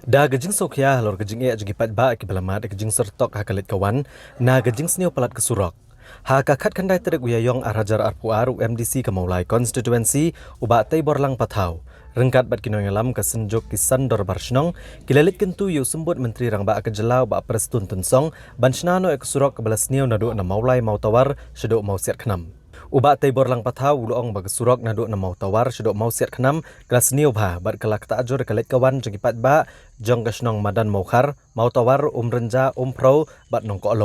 Da gajing sokya halor gajing jagi pat ba ki belamat gajing sertok hakalit kawan na gajing sneo palat kesurok. Ha kakat kandai terek uyayong arajar arpuar UMDC ke Maulai Constituency uba tay borlang patau. Rengkat bat kinong alam ke senjuk kisan dor barsnong kilalit kentu yu sembut menteri rang ba kejelau ba prestun tensong bansnano kesurok ke belas sneo nadu na Maulai mautawar sedok mau siat kenam. Uba tay borlang patau uluong bag surok nadu na mautawar sedok mau siat kenam kelas sneo ba bat kelak ta ajur kalit kawan jagi pat ba jong kasnong madan maukar mautawar renja pro bat nong ko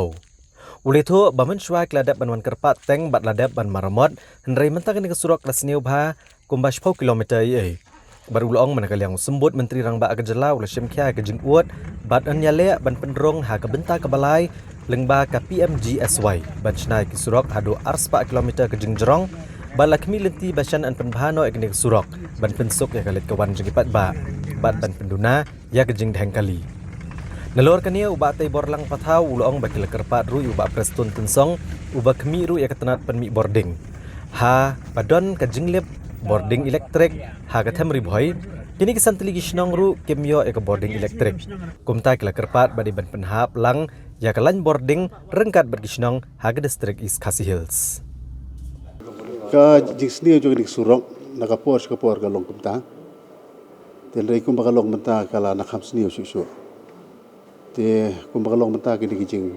Uli tu bamen syuai keladap banwan kerpat teng bat ladap ban maramot henry mentang ni kesurok kelas niu bha kumbas 10 kilometer ye. Baru ulang manakal yang sembut menteri rang ba agajala ula syemkia ke jingut bat an yale ban pendrong ha ke benta ke balai lengba ke PMGSY ban snai kesurok hadu ars 4 kilometer ke jingjerong balakmi lenti basan an penbhano ekni kesurok ban pensuk ya kalit kawan jengipat ba bat ban penduna ya ke jing dehang kali. Nalor kania uba tay borlang patau ulong baki lekerpat ru uba prestun tensong uba kemi ru ya ketenat penmi boarding. Ha badon ke jinglip boarding elektrik ha ke temri boy. Kini kesan teligi snong ru kemio ya ke boarding elektrik. Kumta ke lekerpat badi ban penhap lang ya ke lan boarding rengkat bagi snong ha ke distrik East Khasi Hills. Ka jingsni jo dik surok nakapor ka long kumta. Tenrei kum bakalong menta kala nakam sni su. Te kumbakalong menta kini kijing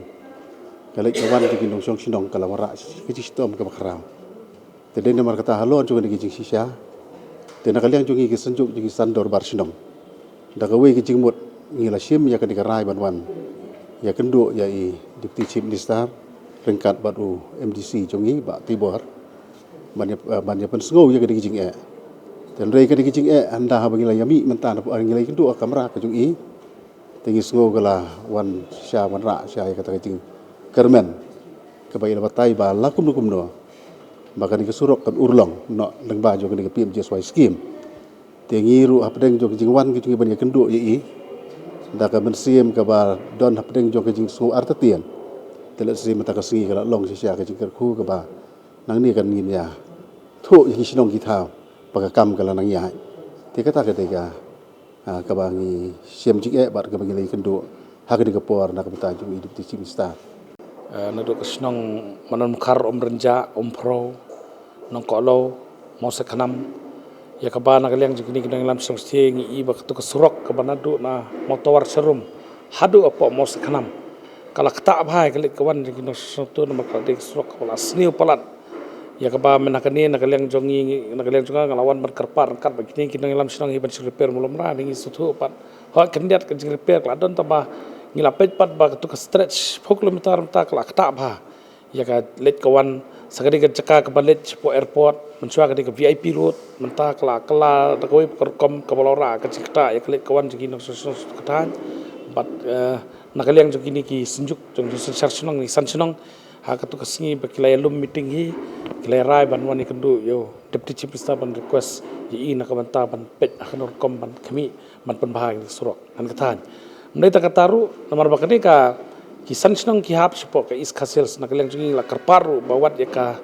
kalai kawan kijing dong song sinong kalamara kijing stom ka bakrao te den mar kata halon jo kijing sisya te nakaliang jo ki senjuk ji sandor bar sinong da ka we kijing mut ngila sim ya ka dikarai banwan ya kendo ya I deputy chief minister rengkat batu MDC jongi ba tibor banyak pensengau ya ka kijing ten rei ka kijing anda ha bangila yami menta na ngila kendo kamera ka jongi tinggi sengo kala wan sya wan ra sya kata kecing kermen kebai la batai ba lakum no maka ni kesurok kan urlong no leng ba jo ni ke PMGSY scheme tingi ru apdeng jo kecing wan kecing ban kendo yi da ka mensiem ka ba don apdeng jo kecing sengo artetian telet sim ta ka singi kala long sya kecing kerku ka ba nang ni kan ngin ya thu yi sinong ki thao pakakam kala nang ya te kata ka kabangi siam jik bat kabangi lagi kendo hak di kapor nak beta ju hidup di Cimista naduk kesnong manan mukar renja pro nong kolo mau sekanam ya kabana kaliang jikini kena lam song sting I ba ketu kesurok kabanadu na motowar serum hadu apa mau sekanam kala kata bhai kali kawan jikino sotu na makade kesurok kala sniu palat ya kaba menakani nakaliang jongi nakaliang jonga ngalawan berkerpar kat begini kita ngilam senang iban repair mulum ra ningi sutu pat ha kendiat ke repair kladon tambah ngilapet pat ba tu ke stretch 4 kilometer ta kala kata ba ya ka let kawan sagadi ke ceka ke balet po airport mensua ke VIP road menta kala kala takoi perkom ke balora ke cikta ya let kawan jigi nok ketan bat nakaliang jongi ni ki senjuk jong senang ni sansenong ha katu kesingi bakilai lum meeting hi kilai rai banwan ikendu yo deputy chief minister ban request yi na kamanta ban pet akan kom ban kami ban penbahag surok kan katan mendai ta kataru nomor bakani ka kisan senong ki hap sipo ka is khasils na kaleng jingi la karparu bawat ya ka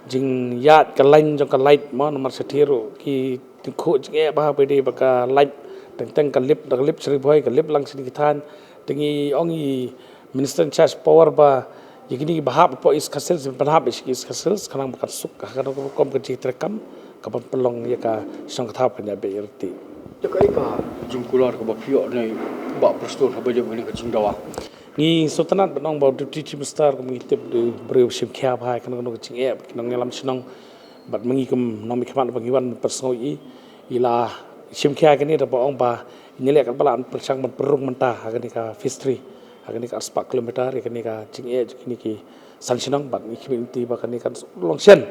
jing yat ka lain jong ka light ma nomor setiru ki tikho jinge bah pede baka light teng ka lip sri boy ka lip lang sini kitan tengi ongi minister in charge power ba Yekini bahap po is kasil penhap is kasil sekarang bukan suk karena kom kerja terekam kapan pelong ya ka song tahap kan ya berarti. Jakai ka jungkular ka bapio ni ba prostor ha baje ni ka jingdawa. Ni sultanat benong ba deputy chief minister ko mengitip de breu sim khia bhai kan no kecing kinong ngelam senong bat mengikum nomi khamat bangiwan persoi ila sim khia kan ni da ong ba nyelek kan balan persang ban perung mentah kan ni ka fistri agani ka 4 kilometer agani ka jinge jikini ki sansinong bat ni community ba kani kan longsen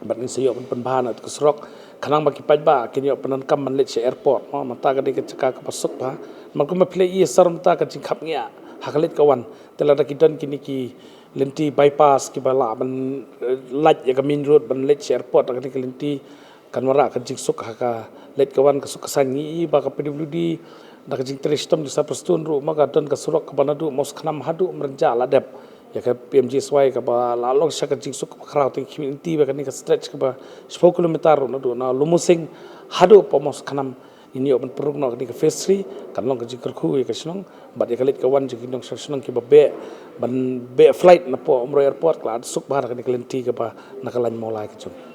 bat ni sayo penbahana ke serok kanang baki pajba kini penan kam manlet se airport ma mata gadi ke ceka ka pasuk ba makum ma play I sar mata ka jingkhap ngia hakalit kawan telada kidon kini ki lenti bypass ki bala ban laj ya ka main road ban let se airport agani ke lenti kanwara ka jingsuk haka let kawan ka sukasangi ba ka PWD dak jing tristom di saprestun ru maka don ka surok ka banadu mos khanam hadu merenja ladep ya ka PMGSY ka ba lalong sya ka jing suk krau ting community ba ka ni ka stretch ka ba 10 kilometer na do na lumusing hadu pa mos khanam ini open peruk nak di ke phase 3 kan long ke jikar khu ke snong bat ya kalit kawan jiki dong snong ki be ban be flight na po umro airport kla suk bar kan kelenti ke pa nakalan molai ke chung